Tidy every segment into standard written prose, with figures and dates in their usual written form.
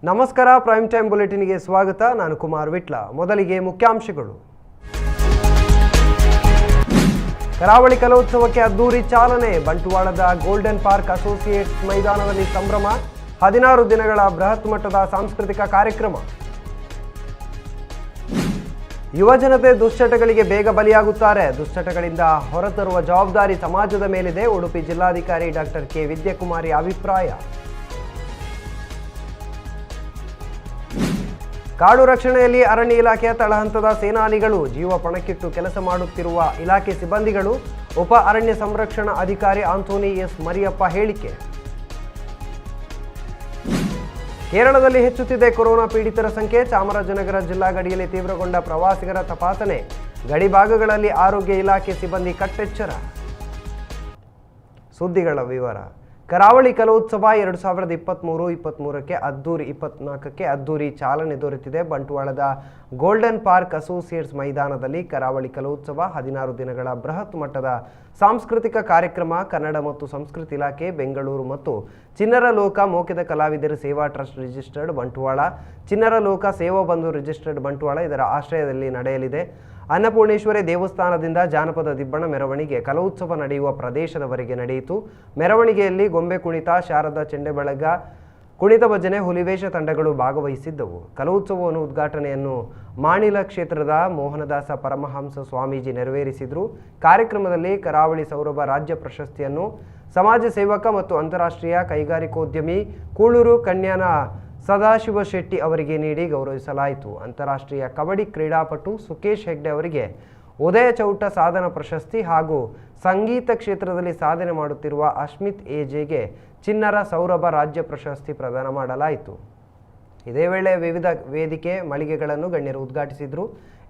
ನಮಸ್ಕಾರ prime time ಬುಲೆಟಿನ್ಗೆ ಸ್ವಾಗತ. ನಾನು ಕುಮಾರ್ ವಿಟ್ಲ. ಮೊದಲಿಗೆ ಮುಖ್ಯಾಂಶಗಳು. ಕರಾವಳಿ ಕಲೋತ್ಸವಕ್ಕೆ ಅದ್ದೂರಿ ಚಾಲನೆ. ಬಂಟ್ವಾಳದ ಗೋಲ್ಡನ್ ಪಾರ್ಕ್ ಅಸೋಸಿಯೇಟ್ಸ್ ಮೈದಾನದಲ್ಲಿ ಸಂಭ್ರಮ. 16 ದಿನಗಳ ಬೃಹತ್ ಮಟ್ಟದ ಸಾಂಸ್ಕೃತಿಕ ಕಾರ್ಯಕ್ರಮ. ಯುವಜನತೆ ದುಶ್ಚಟಗಳಿಗೆ ಬೇಗ ಬಲಿಯಾಗುತ್ತಾರೆ. ದುಶ್ಚಟಗಳಿಂದ ಹೊರತರುವ ಜವಾಬ್ದಾರಿ ಸಮಾಜದ ಮೇಲಿದೆ. ಉಡುಪಿ ಜಿಲ್ಲಾಧಿಕಾರಿ ಡಾಕ್ಟರ್ ಕೆ ವಿದ್ಯಾಕುಮಾರಿ ಅಭಿಪ್ರಾಯ. ಕಾಡು ರಕ್ಷಣೆಯಲ್ಲಿ ಅರಣ್ಯ ಇಲಾಖೆಯ ತಳಹಂತದ ಸೇನಾನಿಗಳು. ಜೀವ ಪಣಕ್ಕಿಟ್ಟು ಕೆಲಸ ಮಾಡುತ್ತಿರುವ ಇಲಾಖೆ ಸಿಬ್ಬಂದಿಗಳು. ಉಪ ಅರಣ್ಯ ಸಂರಕ್ಷಣಾ ಅಧಿಕಾರಿ ಆಂಥೋನಿ ಎಸ್ ಮರಿಯಪ್ಪ ಹೇಳಿಕೆ. ಕೇರಳದಲ್ಲಿ ಹೆಚ್ಚುತ್ತಿದೆ ಕೊರೋನಾ ಪೀಡಿತರ ಸಂಖ್ಯೆ. ಚಾಮರಾಜನಗರ ಜಿಲ್ಲಾ ಗಡಿಯಲ್ಲಿ ತೀವ್ರಗೊಂಡ ಪ್ರವಾಸಿಗರ ತಪಾಸಣೆ. ಗಡಿ ಭಾಗಗಳಲ್ಲಿ ಆರೋಗ್ಯ ಇಲಾಖೆ ಸಿಬ್ಬಂದಿ ಕಟ್ಟೆಚ್ಚರ. ಸುದ್ದಿಗಳ ವಿವರ. ಕರಾವಳಿ ಕಲೋತ್ಸವ 2023-24ಕ್ಕೆ ಅದ್ದೂರಿ 24ಕ್ಕೆ ಅದ್ದೂರಿ ಚಾಲನೆ ದೊರೆತಿದೆ. ಬಂಟ್ವಾಳದ ಗೋಲ್ಡನ್ ಪಾರ್ಕ್ ಅಸೋಸಿಯೇಟ್ಸ್ ಮೈದಾನದಲ್ಲಿ ಕರಾವಳಿ ಕಲೋತ್ಸವ 16 ದಿನಗಳ ಬೃಹತ್ ಮಟ್ಟದ ಸಾಂಸ್ಕೃತಿಕ ಕಾರ್ಯಕ್ರಮ. ಕನ್ನಡ ಮತ್ತು ಸಂಸ್ಕೃತಿ ಇಲಾಖೆ ಬೆಂಗಳೂರು ಮತ್ತು ಚಿಣ್ಣರ ಲೋಕ ಮೋಕೆದ ಕಲಾವಿದರು ಸೇವಾ ಟ್ರಸ್ಟ್ ರಿಜಿಸ್ಟರ್ಡ್ ಬಂಟ್ವಾಳ, ಚಿಣ್ಣರ ಲೋಕ ಸೇವಾ ಬಂಧು ರಿಜಿಸ್ಟರ್ಡ್ ಬಂಟ್ವಾಳ ಇದರ ಆಶ್ರಯದಲ್ಲಿ ನಡೆಯಲಿದೆ. ಅನ್ನಪೂರ್ಣೇಶ್ವರಿ ದೇವಸ್ಥಾನದಿಂದ ಜಾನಪದ ದಿಬ್ಬಣ ಮೆರವಣಿಗೆ ಕಲೋತ್ಸವ ನಡೆಯುವ ಪ್ರದೇಶದವರೆಗೆ ನಡೆಯಿತು. ಮೆರವಣಿಗೆಯಲ್ಲಿ ಗೊಂಬೆ ಕುಣಿತ, ಶಾರದಾ ಚೆಂಡೆಬಳಗ, ಕುಣಿತ ಭಜನೆ, ಹುಲಿವೇಷ ತಂಡಗಳು ಭಾಗವಹಿಸಿದ್ದವು. ಕಲೋತ್ಸವವನ್ನು ಉದ್ಘಾಟನೆಯನ್ನು ಮಾಣಿಲ ಕ್ಷೇತ್ರದ ಮೋಹನದಾಸ ಪರಮಹಂಸ ಸ್ವಾಮೀಜಿ ನೆರವೇರಿಸಿದರು. ಕಾರ್ಯಕ್ರಮದಲ್ಲಿ ಕರಾವಳಿ ಸೌರಭ ರಾಜ್ಯ ಪ್ರಶಸ್ತಿಯನ್ನು ಸಮಾಜ ಸೇವಕ ಮತ್ತು ಅಂತಾರಾಷ್ಟ್ರೀಯ ಕೈಗಾರಿಕೋದ್ಯಮಿ ಕೂಳೂರು ಕನ್ಯಾನ ಸದಾಶಿವ ಶೆಟ್ಟಿ ಅವರಿಗೆ ನೀಡಿ ಗೌರವಿಸಲಾಯಿತು. ಅಂತಾರಾಷ್ಟ್ರೀಯ ಕಬಡ್ಡಿ ಕ್ರೀಡಾಪಟು ಸುಕೇಶ್ ಹೆಗ್ಡೆ ಅವರಿಗೆ ಉದಯ ಚೌಟ ಸಾಧನ ಪ್ರಶಸ್ತಿ ಹಾಗೂ ಸಂಗೀತ ಕ್ಷೇತ್ರದಲ್ಲಿ ಸಾಧನೆ ಮಾಡುತ್ತಿರುವ ಅಶ್ಮಿತ್ ಎಜೆಗೆ ಚಿಣ್ಣರ ಸೌರಭ ರಾಜ್ಯ ಪ್ರಶಸ್ತಿ ಪ್ರದಾನ ಮಾಡಲಾಯಿತು. ಇದೇ ವೇಳೆ ವಿವಿಧ ವೇದಿಕೆ ಮಳಿಗೆಗಳನ್ನು ಗಣ್ಯರು ಉದ್ಘಾಟಿಸಿದರು.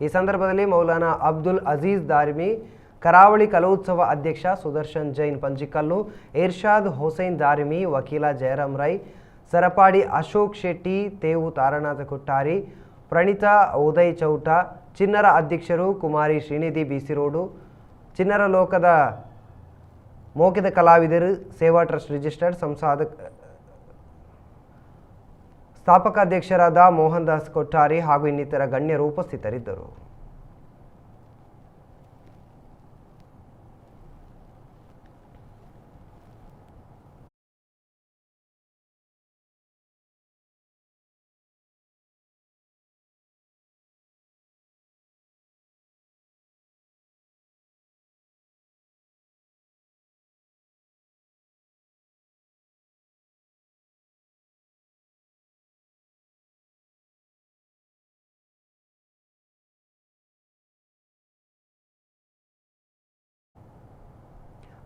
ಈ ಸಂದರ್ಭದಲ್ಲಿ ಮೌಲಾನಾ ಅಬ್ದುಲ್ ಅಜೀಜ್ ದಾರಿಮಿ, ಕರಾವಳಿ ಕಲೋತ್ಸವ ಅಧ್ಯಕ್ಷ ಸುದರ್ಶನ್ ಜೈನ್ ಪಂಜಿಕಲ್ಲು, ಇರ್ಷಾದ್ ಹುಸೈನ್ ದಾರಿಮಿ, ವಕೀಲ ಜಯರಾಮ್ ರೈ, ಸರಪಾಡಿ ಅಶೋಕ್ ಶೆಟ್ಟಿ, ತೇವು ತಾರನಾಥ ಕೊಟ್ಟಾರಿ, ಪ್ರಣೀತಾ ಉದಯ್ ಚೌಟ, ಚಿಣ್ಣರ ಅಧ್ಯಕ್ಷರು ಕುಮಾರಿ ಶ್ರೀನಿಧಿ ಬಿಸಿರೋಡು, ಚಿಣ್ಣರ ಲೋಕದ ಮೋಕೆದ ಕಲಾವಿದರು ಸೇವಾ ಟ್ರಸ್ಟ್ ರಿಜಿಸ್ಟರ್ಡ್ ಸ್ಥಾಪಕಾಧ್ಯಕ್ಷರಾದ ಮೋಹನ್ ದಾಸ್ ಕೊಟ್ಟಾರಿ ಹಾಗೂ ಇನ್ನಿತರ ಗಣ್ಯರು ಉಪಸ್ಥಿತರಿದ್ದರು.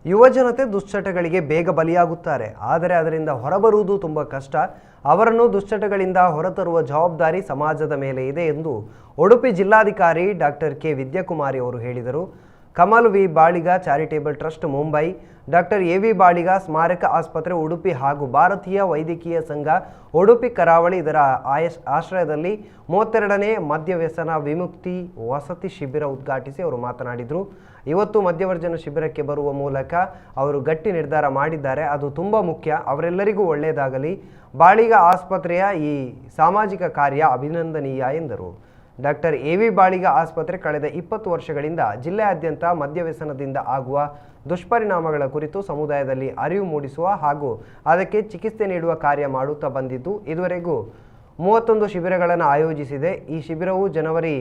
ಯುವಜನತೆ ದುಶ್ಚಟಗಳಿಗೆ ಬೇಗ ಬಲಿಯಾಗುತ್ತಾರೆ. ಆದರೆ ಅದರಿಂದ ಹೊರಬರುವುದು ತುಂಬ ಕಷ್ಟ. ಅವರನ್ನು ದುಶ್ಚಟಗಳಿಂದ ಹೊರತರುವ ಜವಾಬ್ದಾರಿ ಸಮಾಜದ ಮೇಲೆ ಇದೆ ಎಂದು ಉಡುಪಿ ಜಿಲ್ಲಾಧಿಕಾರಿ ಡಾಕ್ಟರ್ ಕೆ ವಿದ್ಯಾಕುಮಾರಿ ಅವರು ಹೇಳಿದರು. Kamal V Baliga charitable trust Mumbai, doctor A V Baliga ಸ್ಮಾರಕ ಆಸ್ಪತ್ರೆ ಉಡುಪಿ ಹಾಗೂ ಭಾರತೀಯ ವೈದ್ಯಕೀಯ ಸಂಘ ಉಡುಪಿ ಕರಾವಳಿ ಇದರ ಆಶ್ರಯದಲ್ಲಿ 32ನೇ ಮದ್ಯವ್ಯಸನ ವಿಮುಕ್ತಿ ವಸತಿ ಶಿಬಿರ ಉದ್ಘಾಟಿಸಿ ಅವರು ಮಾತನಾಡಿದರು. ಇವತ್ತು ಮದ್ಯವರ್ಜನ ಶಿಬಿರಕ್ಕೆ ಬರುವ ಮೂಲಕ ಅವರು ಗಟ್ಟಿ ನಿರ್ಧಾರ ಮಾಡಿದ್ದಾರೆ. ಅದು ತುಂಬ ಮುಖ್ಯ. ಅವರೆಲ್ಲರಿಗೂ ಒಳ್ಳೆಯದಾಗಲಿ. ಬಾಳಿಗ ಆಸ್ಪತ್ರೆಯ ಈ ಸಾಮಾಜಿಕ ಕಾರ್ಯ ಅಭಿನಂದನೀಯ ಎಂದರು. ಡಾಕ್ಟರ್ ಎ ವಿ ಬಾಳಿಗ ಆಸ್ಪತ್ರೆ ಕಳೆದ 20 ವರ್ಷಗಳಿಂದ ಜಿಲ್ಲೆಯಾದ್ಯಂತ ಮದ್ಯವ್ಯಸನದಿಂದ ಆಗುವ ದುಷ್ಪರಿಣಾಮಗಳ ಕುರಿತು ಸಮುದಾಯದಲ್ಲಿ ಅರಿವು ಮೂಡಿಸುವ ಹಾಗೂ ಅದಕ್ಕೆ ಚಿಕಿತ್ಸೆ ನೀಡುವ ಕಾರ್ಯ ಮಾಡುತ್ತಾ ಬಂದಿದ್ದು ಇದುವರೆಗೂ 31 ಶಿಬಿರಗಳನ್ನು ಆಯೋಜಿಸಿದೆ. ಈ ಶಿಬಿರವು ಜನವರಿ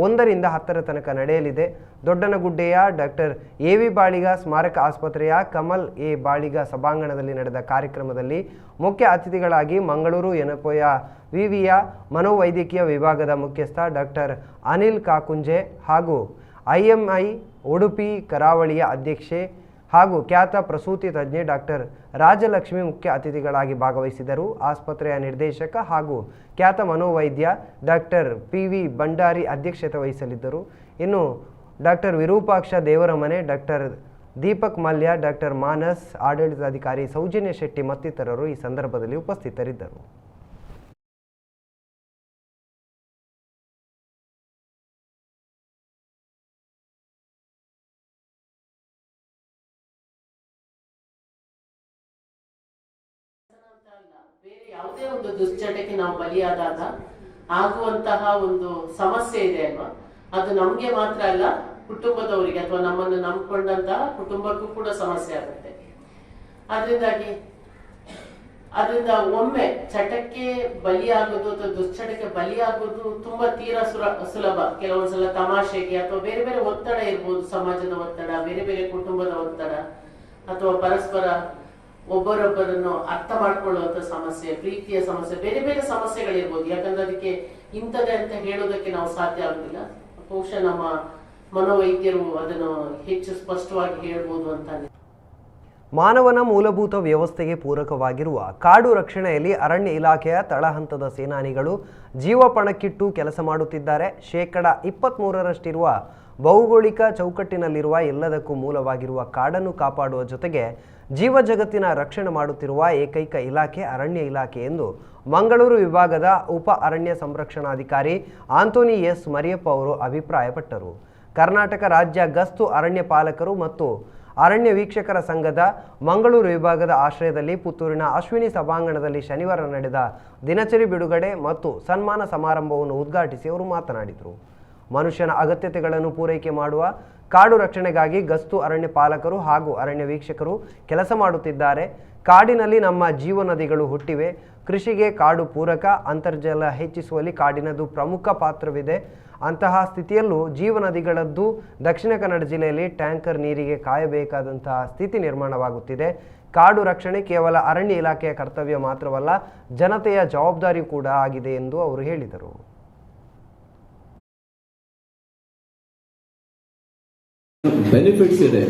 1ರಿಂದ 10ರ ತನಕ ನಡೆಯಲಿದೆ. ದೊಡ್ಡನಗುಡ್ಡೆಯ ಡಾಕ್ಟರ್ ಎ ವಿ ಬಾಳಿಗ ಸ್ಮಾರಕ ಆಸ್ಪತ್ರೆಯ ಕಮಲ್ ಎ ಬಾಳಿಗ ಸಭಾಂಗಣದಲ್ಲಿ ನಡೆದ ಕಾರ್ಯಕ್ರಮದಲ್ಲಿ ಮುಖ್ಯ ಅತಿಥಿಗಳಾಗಿ ಮಂಗಳೂರು ಎನಪೋಯ ವಿವಿಯ ಮನೋವೈದ್ಯಕೀಯ ವಿಭಾಗದ ಮುಖ್ಯಸ್ಥ ಡಾಕ್ಟರ್ ಅನಿಲ್ ಕಾಕುಂಜೆ ಹಾಗೂ IMI ಉಡುಪಿ ಕರಾವಳಿಯ ಅಧ್ಯಕ್ಷೆ ಹಾಗೂ ಖ್ಯಾತ ಪ್ರಸೂತಿ ತಜ್ಞೆ ಡಾಕ್ಟರ್ ರಾಜಲಕ್ಷ್ಮಿ ಮುಖ್ಯ ಅತಿಥಿಗಳಾಗಿ ಭಾಗವಹಿಸಿದರು. ಆಸ್ಪತ್ರೆಯ ನಿರ್ದೇಶಕ ಹಾಗೂ ಖ್ಯಾತ ಮನೋವೈದ್ಯ ಡಾಕ್ಟರ್ PV ಭಂಡಾರಿ ಅಧ್ಯಕ್ಷತೆ ವಹಿಸಲಿದ್ದರು. ಇನ್ನು doctor Virupaksha Devaramane, doctor Deepak Mallya, doctor Manas, ಆಡಳಿತಾಧಿಕಾರಿ ಸೌಜನ್ಯ ಶೆಟ್ಟಿ ಮತ್ತಿತರರು ಈ ಸಂದರ್ಭದಲ್ಲಿ ಉಪಸ್ಥಿತರಿದ್ದರು. ಬೇರೆ ಯಾವುದೇ ಒಂದು ದುಶ್ಚಟಕ್ಕೆ ನಾವು ಬಲಿಯಾದಾಗ ಆಗುವಂತಹ ಒಂದು ಸಮಸ್ಯೆ ಇದೆ ಅಲ್ವಾ, ಅದು ನಮ್ಗೆ ಮಾತ್ರ ಅಲ್ಲ, ಕುಟುಂಬದವರಿಗೆ ಅಥವಾ ನಮ್ಮನ್ನು ನಂಬಿಕೊಂಡಂತಹ ಕುಟುಂಬಕ್ಕೂ ಕೂಡ ಸಮಸ್ಯೆ ಆಗುತ್ತೆ. ಅದರಿಂದ ಒಮ್ಮೆ ಚಟಕ್ಕೆ ಬಲಿಯಾಗೋದು ಅಥವಾ ದುಶ್ಚಟಕ್ಕೆ ಬಲಿಯಾಗೋದು ತುಂಬಾ ತೀರಾ ಸುಲಭ. ಕೆಲವೊಂದ್ಸಲ ತಮಾಷೆಗೆ ಅಥವಾ ಬೇರೆ ಬೇರೆ ಒತ್ತಡ ಇರ್ಬೋದು, ಸಮಾಜದ ಒತ್ತಡ, ಬೇರೆ ಬೇರೆ ಕುಟುಂಬದ ಒತ್ತಡ, ಅಥವಾ ಪರಸ್ಪರ ಒಬ್ಬರೊಬ್ಬರನ್ನು ಅರ್ಥ ಮಾಡ್ಕೊಳ್ಳುವಂತ ಸಮಸ್ಯೆ, ಪ್ರೀತಿಯ ಸಮಸ್ಯೆ, ಬೇರೆ ಬೇರೆ ಸಮಸ್ಯೆಗಳಿರ್ಬೋದು. ಯಾಕಂದ್ರೆ ಅದಕ್ಕೆ ಇಂಥದ್ದೇ ಅಂತ ಹೇಳೋದಕ್ಕೆ ನಾವು ಸಾಧ್ಯ ಆಗುದಿಲ್ಲ. ಬಹುಶಃ ನಮ್ಮ ಮನೋವೈದ್ಯರು ಅದನ್ನು ಹೆಚ್ಚು ಸ್ಪಷ್ಟವಾಗಿ ಹೇಳ್ಬೋದು ಅಂತ. ಮಾನವನ ಮೂಲಭೂತ ವ್ಯವಸ್ಥೆಗೆ ಪೂರಕವಾಗಿರುವ ಕಾಡು ರಕ್ಷಣೆಯಲ್ಲಿ ಅರಣ್ಯ ಇಲಾಖೆಯ ತಳಹಂತದ ಸೇನಾನಿಗಳು ಜೀವ ಪಣಕ್ಕಿಟ್ಟು ಕೆಲಸ ಮಾಡುತ್ತಿದ್ದಾರೆ. 23%ರಷ್ಟಿರುವ ಭೌಗೋಳಿಕ ಚೌಕಟ್ಟಿನಲ್ಲಿರುವ ಎಲ್ಲದಕ್ಕೂ ಮೂಲವಾಗಿರುವ ಕಾಡನ್ನು ಕಾಪಾಡುವ ಜೊತೆಗೆ ಜೀವ ಜಗತ್ತಿನ ರಕ್ಷಣೆ ಮಾಡುತ್ತಿರುವ ಏಕೈಕ ಇಲಾಖೆ ಅರಣ್ಯ ಇಲಾಖೆ ಎಂದು ಮಂಗಳೂರು ವಿಭಾಗದ ಉಪ ಅರಣ್ಯ ಸಂರಕ್ಷಣಾಧಿಕಾರಿ ಆಂಟೋನಿ ಎಸ್ ಮರಿಯಪ್ಪ ಅವರು ಅಭಿಪ್ರಾಯಪಟ್ಟರು. ಕರ್ನಾಟಕ ರಾಜ್ಯ ಗಸ್ತು ಅರಣ್ಯ ಪಾಲಕರು ಮತ್ತು ಅರಣ್ಯ ವೀಕ್ಷಕರ ಸಂಘದ ಮಂಗಳೂರು ವಿಭಾಗದ ಆಶ್ರಯದಲ್ಲಿ ಪುತ್ತೂರಿನ ಅಶ್ವಿನಿ ಸಭಾಂಗಣದಲ್ಲಿ ಶನಿವಾರ ನಡೆದ ದಿನಚರಿ ಬಿಡುಗಡೆ ಮತ್ತು ಸನ್ಮಾನ ಸಮಾರಂಭವನ್ನು ಉದ್ಘಾಟಿಸಿ ಅವರು ಮಾತನಾಡಿದರು. ಮನುಷ್ಯನ ಅಗತ್ಯತೆಗಳನ್ನು ಪೂರೈಕೆ ಮಾಡುವ ಕಾಡು ರಕ್ಷಣೆಗಾಗಿ ಗಸ್ತು ಅರಣ್ಯ ಪಾಲಕರು ಹಾಗೂ ಅರಣ್ಯ ವೀಕ್ಷಕರು ಕೆಲಸ ಮಾಡುತ್ತಿದ್ದಾರೆ. ಕಾಡಿನಲ್ಲಿ ನಮ್ಮ ಜೀವನದಿಗಳು ಹುಟ್ಟಿವೆ. ಕೃಷಿಗೆ ಕಾಡು ಪೂರಕ, ಅಂತರ್ಜಲ ಹೆಚ್ಚಿಸುವಲ್ಲಿ ಕಾಡಿನದು ಪ್ರಮುಖ ಪಾತ್ರವಿದೆ. ಅಂತಹ ಸ್ಥಿತಿಯಲ್ಲೂ ಜೀವನದಿಗಳದ್ದು ದಕ್ಷಿಣ ಕನ್ನಡ ಜಿಲ್ಲೆಯಲ್ಲಿ ಟ್ಯಾಂಕರ್ ನೀರಿಗೆ ಕಾಯಬೇಕಾದಂತಹ ಸ್ಥಿತಿ ನಿರ್ಮಾಣವಾಗುತ್ತಿದೆ. ಕಾಡು ರಕ್ಷಣೆ ಕೇವಲ ಅರಣ್ಯ ಇಲಾಖೆಯ ಕರ್ತವ್ಯ ಮಾತ್ರವಲ್ಲ, ಜನತೆಯ ಜವಾಬ್ದಾರಿ ಕೂಡ ಆಗಿದೆ ಎಂದು ಅವರು ಹೇಳಿದರು. ಬೆನಿಫಿಟ್ಸ್ ಇದೆ,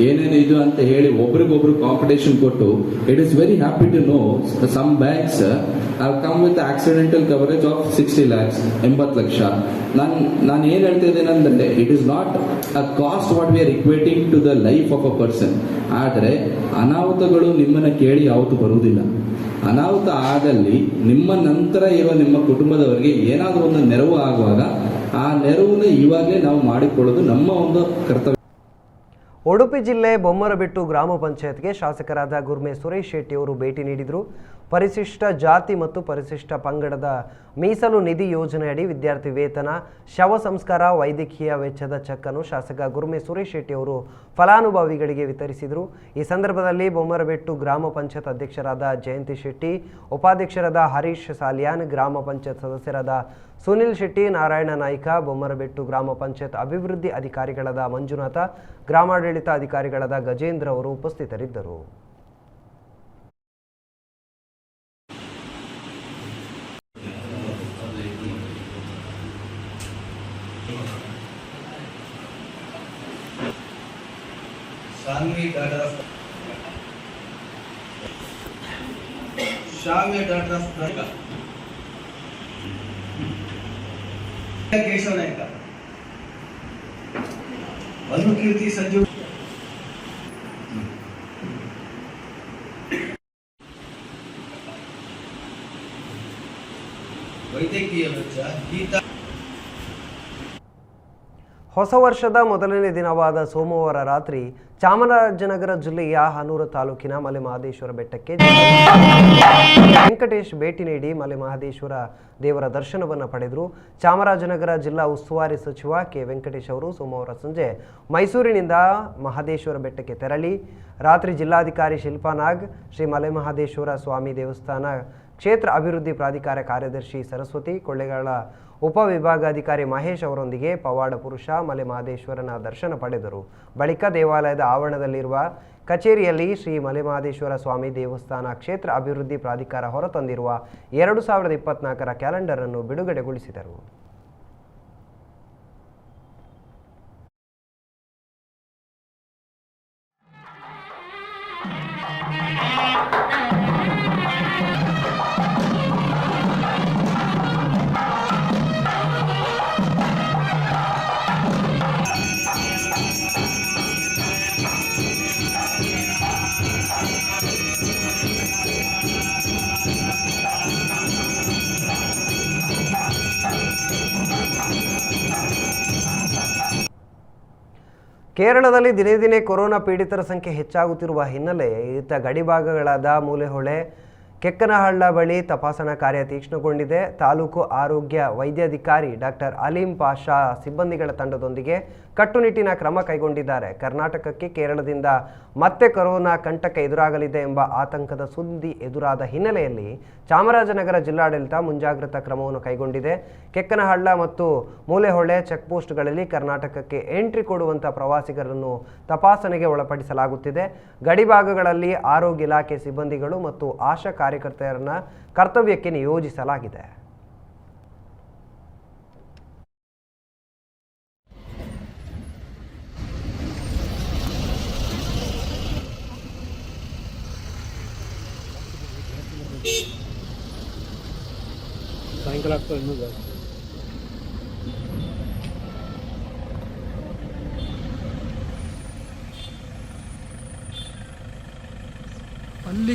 ಏನೇನು ಇದು ಅಂತ ಹೇಳಿ ಒಬ್ರಿಗೊಬ್ರು ಕಾಂಪಿಟೇಷನ್ ಕೊಟ್ಟು, it is very happy to know some banks have come with accidental coverage of 60 lakhs, 80 lakh. ನಾನು ಏನ್ ಹೇಳ್ತಾ ಇದ್ದೇನೆ ಅಂದ್ರೆ, it is not a cost what we are equating to the life of a person. ಆದ್ರೆ ಅನಾಹುತಗಳು ನಿಮ್ಮನ್ನ ಕೇಳಿ ಯಾವತ್ತೂ ಬರುವುದಿಲ್ಲ. ಅನಾಹುತ ಆದಲ್ಲಿ ನಿಮ್ಮ ನಂತರ ಇರುವ ನಿಮ್ಮ ಕುಟುಂಬದವರಿಗೆ ಏನಾದರೂ ಒಂದು ನೆರವು ಆಗುವಾಗ ಆ ನೆರವನ್ನು ಇವಾಗಲೇ ನಾವು ಮಾಡಿಕೊಳ್ಳೋದು ನಮ್ಮ ಒಂದು ಕರ್ತವ್ಯ. ಉಡುಪಿ ಜಿಲ್ಲೆ ಬೊಮ್ಮರಬೆಟ್ಟು ಗ್ರಾಮ ಪಂಚಾಯತ್ಗೆ ಶಾಸಕರಾದ ಗುರ್ಮೆ ಸುರೇಶ್ ಶೆಟ್ಟಿ ಅವರು ಭೇಟಿ ನೀಡಿದರು. ಪರಿಶಿಷ್ಟ ಜಾತಿ ಮತ್ತು ಪರಿಶಿಷ್ಟ ಪಂಗಡದ ಮೀಸಲು ನಿಧಿ ಯೋಜನೆಯಡಿ ವಿದ್ಯಾರ್ಥಿ ವೇತನ, ಶವ ಸಂಸ್ಕಾರ, ವೈದ್ಯಕೀಯ ವೆಚ್ಚದ ಚೆಕ್ ಅನ್ನು ಶಾಸಕ ಗುರ್ಮೆ ಸುರೇಶ್ ಶೆಟ್ಟಿ ಅವರು ಫಲಾನುಭವಿಗಳಿಗೆ ವಿತರಿಸಿದರು. ಈ ಸಂದರ್ಭದಲ್ಲಿ ಬೊಮ್ಮರಬೆಟ್ಟು ಗ್ರಾಮ ಪಂಚಾಯತ್ ಅಧ್ಯಕ್ಷರಾದ ಜಯಂತಿ ಶೆಟ್ಟಿ, ಉಪಾಧ್ಯಕ್ಷರಾದ ಹರೀಶ್ ಸಾಲಿಯಾನ್, ಗ್ರಾಮ ಪಂಚಾಯತ್ ಸದಸ್ಯರಾದ ಸುನಿಲ್ ಶೆಟ್ಟಿ, ನಾರಾಯಣ ನಾಯ್ಕ, ಬೊಮ್ಮರಬೆಟ್ಟು ಗ್ರಾಮ ಪಂಚಾಯತ್ ಅಭಿವೃದ್ಧಿ ಅಧಿಕಾರಿಗಳಾದ ಮಂಜುನಾಥ, ಗ್ರಾಮಾಡಳಿತ ಅಧಿಕಾರಿಗಳಾದ ಗಜೇಂದ್ರ ಅವರು ಉಪಸ್ಥಿತರಿದ್ದರು. ಕೇಶವ ನಾಯ್ಕ, ಮಧುಕೀರ್ತಿ ಸಂಜು, ವೈದ್ಯಕೀಯ ವೆಚ್ಚ, ಗೀತಾ. ಹೊಸ ವರ್ಷದ ಮೊದಲನೇ ದಿನವಾದ ಸೋಮವಾರ ರಾತ್ರಿ ಚಾಮರಾಜನಗರ ಜಿಲ್ಲೆಯ ಹನೂರು ತಾಲೂಕಿನ ಮಲೆಮಹದೇಶ್ವರ ಬೆಟ್ಟಕ್ಕೆ ವೆಂಕಟೇಶ್ ಭೇಟಿ ನೀಡಿ ಮಲೆಮಹದೇಶ್ವರ ದೇವರ ದರ್ಶನವನ್ನು ಪಡೆದರು. ಚಾಮರಾಜನಗರ ಜಿಲ್ಲಾ ಉಸ್ತುವಾರಿ ಸಚಿವ ಕೆ ವೆಂಕಟೇಶ್ ಅವರು ಸೋಮವಾರ ಸಂಜೆ ಮೈಸೂರಿನಿಂದ ಮಹದೇಶ್ವರ ಬೆಟ್ಟಕ್ಕೆ ತೆರಳಿ ರಾತ್ರಿ ಜಿಲ್ಲಾಧಿಕಾರಿ ಶಿಲ್ಪಾ ನಾಗ್, ಶ್ರೀ ಮಲೆಮಹದೇಶ್ವರ ಸ್ವಾಮಿ ದೇವಸ್ಥಾನ ಕ್ಷೇತ್ರ ಅಭಿವೃದ್ಧಿ ಪ್ರಾಧಿಕಾರ ಕಾರ್ಯದರ್ಶಿ ಸರಸ್ವತಿ, ಕೊಳ್ಳೇಗಾಲ ಉಪವಿಭಾಗಾಧಿಕಾರಿ ಮಹೇಶ್ ಅವರೊಂದಿಗೆ ಪವಾಡ ಪುರುಷ ಮಲೆಮಹದೇಶ್ವರನ ದರ್ಶನ ಪಡೆದರು. ಬಳಿಕ ದೇವಾಲಯದ ಆವರಣದಲ್ಲಿರುವ ಕಚೇರಿಯಲ್ಲಿ ಶ್ರೀ ಮಲೆಮಹದೇಶ್ವರ ಸ್ವಾಮಿ ದೇವಸ್ಥಾನ ಕ್ಷೇತ್ರ ಅಭಿವೃದ್ಧಿ ಪ್ರಾಧಿಕಾರ ಹೊರತಂದಿರುವ 2024ರ ಕ್ಯಾಲೆಂಡರ್ ಅನ್ನು ಬಿಡುಗಡೆಗೊಳಿಸಿದರು. ಕೇರಳದಲ್ಲಿ ದಿನೇ ದಿನೇ ಕೊರೋನಾ ಪೀಡಿತರ ಸಂಖ್ಯೆ ಹೆಚ್ಚಾಗುತ್ತಿರುವ ಹಿನ್ನೆಲೆ ಇತ್ತ ಗಡಿಭಾಗಗಳಾದ ಮೂಲೆಹೊಳೆ, ಕೆಕ್ಕನಹಳ್ಳ ಬಳಿ ತಪಾಸಣಾ ಕಾರ್ಯ ತೀಕ್ಷ್ಣಗೊಂಡಿದೆ. ತಾಲೂಕು ಆರೋಗ್ಯ ವೈದ್ಯಾಧಿಕಾರಿ ಡಾಕ್ಟರ್ ಅಲೀಂ ಪಾಷಾ ಸಿಬ್ಬಂದಿಗಳ ತಂಡದೊಂದಿಗೆ ಕಟ್ಟುನಿಟ್ಟಿನ ಕ್ರಮ ಕೈಗೊಂಡಿದ್ದಾರೆ. ಕರ್ನಾಟಕಕ್ಕೆ ಕೇರಳದಿಂದ ಮತ್ತೆ ಕೊರೋನಾ ಕಂಟಕ ಎದುರಾಗಲಿದೆ ಎಂಬ ಆತಂಕದ ಸುದ್ದಿ ಎದುರಾದ ಹಿನ್ನೆಲೆಯಲ್ಲಿ ಚಾಮರಾಜನಗರ ಜಿಲ್ಲಾಡಳಿತ ಮುಂಜಾಗ್ರತಾ ಕ್ರಮವನ್ನು ಕೈಗೊಂಡಿದೆ. ಕೆಕ್ಕನಹಳ್ಳ ಮತ್ತು ಮೂಲೆಹೊಳೆ ಚೆಕ್ಪೋಸ್ಟ್ಗಳಲ್ಲಿ ಕರ್ನಾಟಕಕ್ಕೆ ಎಂಟ್ರಿ ಕೊಡುವಂಥ ಪ್ರವಾಸಿಗರನ್ನು ತಪಾಸಣೆಗೆ ಒಳಪಡಿಸಲಾಗುತ್ತಿದೆ. ಗಡಿಭಾಗಗಳಲ್ಲಿ ಆರೋಗ್ಯ ಇಲಾಖೆ ಸಿಬ್ಬಂದಿಗಳು ಮತ್ತು ಆಶಾ ಕಾರ್ಯಕರ್ತೆಯರನ್ನು ಕರ್ತವ್ಯಕ್ಕೆ ನಿಯೋಜಿಸಲಾಗಿದೆ. ಸಾಯಂಕಾಲ ಆಗ್ತದೆ ಇನ್ನೂ ಜಾಸ್ತಿ. ಅಲ್ಲಿ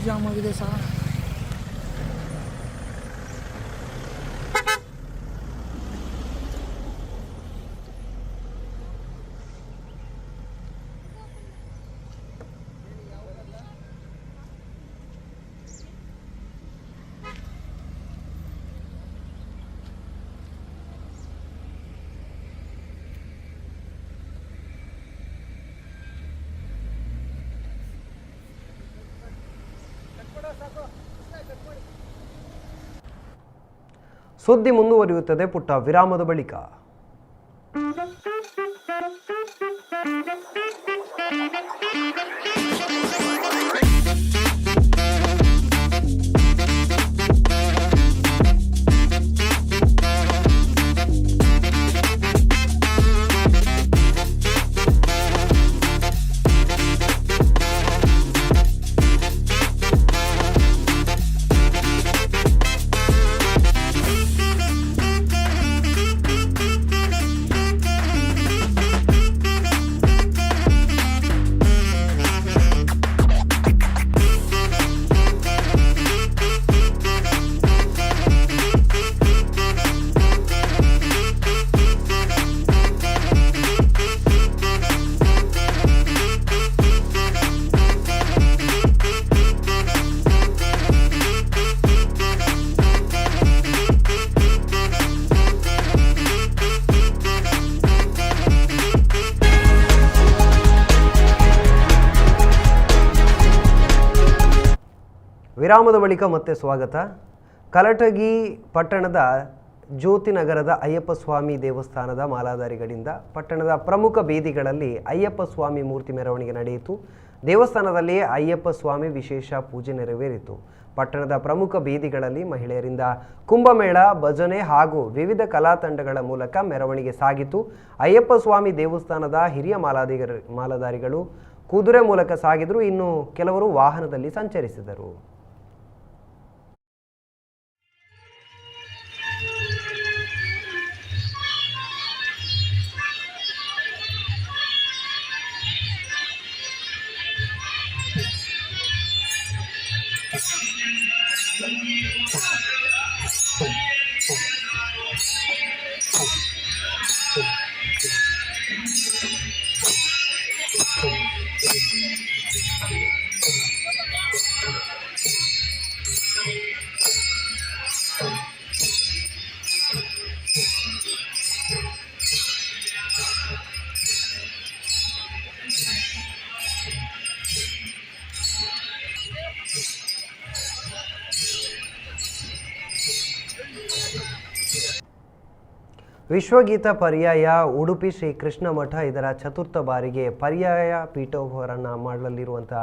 ಜಾಮ್ ಆಗಿದೆ ಸಹ. ಸುದ್ದಿ ಮುಂದುವರಿಯುತ್ತದೆ ಪುಟ್ಟ ವಿರಾಮದ ಬಳಿಕ. ವಿರಾಮದ ಬಳಿಕ ಮತ್ತೆ ಸ್ವಾಗತ. ಕಲಟಗಿ ಪಟ್ಟಣದ ಜ್ಯೋತಿನಗರದ ಅಯ್ಯಪ್ಪ ಸ್ವಾಮಿ ದೇವಸ್ಥಾನದ ಮಾಲಾಧಾರಿಗಳಿಂದ ಪಟ್ಟಣದ ಪ್ರಮುಖ ಬೀದಿಗಳಲ್ಲಿ ಅಯ್ಯಪ್ಪ ಸ್ವಾಮಿ ಮೂರ್ತಿ ಮೆರವಣಿಗೆ ನಡೆಯಿತು. ದೇವಸ್ಥಾನದಲ್ಲಿ ಅಯ್ಯಪ್ಪ ಸ್ವಾಮಿ ವಿಶೇಷ ಪೂಜೆ ನೆರವೇರಿತು. ಪಟ್ಟಣದ ಪ್ರಮುಖ ಬೀದಿಗಳಲ್ಲಿ ಮಹಿಳೆಯರಿಂದ ಕುಂಭಮೇಳ, ಭಜನೆ ಹಾಗೂ ವಿವಿಧ ಕಲಾ ತಂಡಗಳ ಮೂಲಕ ಮೆರವಣಿಗೆ ಸಾಗಿತು. ಅಯ್ಯಪ್ಪ ಸ್ವಾಮಿ ದೇವಸ್ಥಾನದ ಹಿರಿಯ ಮಾಲಾಧಾರಿಗಳು ಕುದುರೆ ಮೂಲಕ ಸಾಗಿದರು. ಇನ್ನು ಕೆಲವರು ವಾಹನದಲ್ಲಿ ಸಂಚರಿಸಿದರು. ವಿಶ್ವಗೀತ ಪರ್ಯಾಯ ಉಡುಪಿ ಶ್ರೀ ಕೃಷ್ಣ ಮಠ ಇದರ ಚತುರ್ಥ ಬಾರಿಗೆ ಪರ್ಯಾಯ ಪೀಠೋಪಕರಣ ಮಾಡಲಿರುವಂಥ